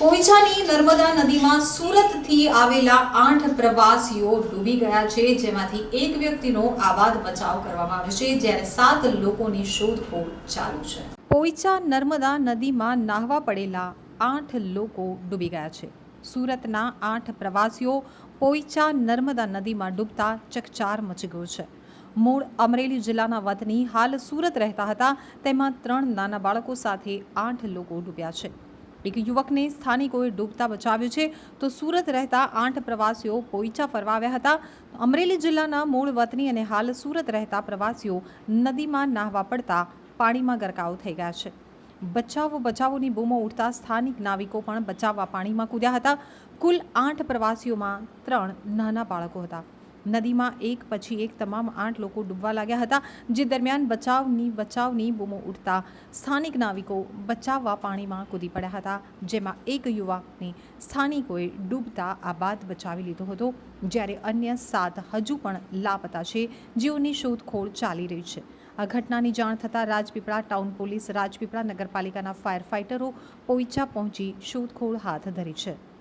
પોઈચાની નર્મદા નદીમાં સુરતથી આવેલા 8 પ્રવાસીઓ ડૂબી ગયા છે, જેમાંથી એક વ્યક્તિનો આબાદ બચાવ કરવામાં આવ્યો છે, જ્યારે 7 લોકોની શોધખોળ ચાલુ છે. પોઈચા નર્મદા નદીમાં નાહવા પડેલા 8 લોકો ડૂબી ગયા છે. સુરતના 8 પ્રવાસીઓ પોઈચા નર્મદા નદીમાં ડૂબતા ચકચાર મચી ગયો છે. મૂળ અમરેલી જિલ્લાના વતની હાલ સુરત રહેતા હતા. તેમાં 3 નાના બાળકો સાથે 8 લોકો ડૂબ્યા છે. એક યુવકને સ્થાનિકોએ ડૂબતા બચાવ્યો છે, તો સુરત રહેતા 8 પ્રવાસીઓ પોઈચા ફરવા આવ્યા હતા. અમરેલી જિલ્લાના મૂળ વતની અને હાલ સુરત રહેતા પ્રવાસીઓ નદીમાં નાહવા પડતા પાણીમાં ગરકાવ થઈ ગયા છે. બચાવો બચાવોની બૂમો ઉઠતા સ્થાનિક નાવિકો પણ બચાવવા પાણીમાં કૂદ્યા હતા. કુલ 8 પ્રવાસીઓમાં 3 નાના બાળકો હતા. નદીમાં એક પછી એક તમામ 8 લોકો ડૂબવા લાગ્યા હતા. જે દરમિયાન બચાવની બૂમો ઉઠતા સ્થાનિક નાવિકો બચાવવા પાણીમાં કૂદી પડ્યા હતા, જેમાં એક યુવકને સ્થાનિકોએ ડૂબતા આબાદ બચાવી લીધો હતો, જ્યારે અન્ય 7 હજુ પણ લાપતા છે, જેઓની શોધખોળ ચાલી રહી છે. આ ઘટનાની જાણ થતાં રાજપીપળા ટાઉન પોલીસ, રાજપીપળા નગરપાલિકાના ફાયર ફાઇટરો પોઈચા પહોંચી શોધખોળ હાથ ધરી છે.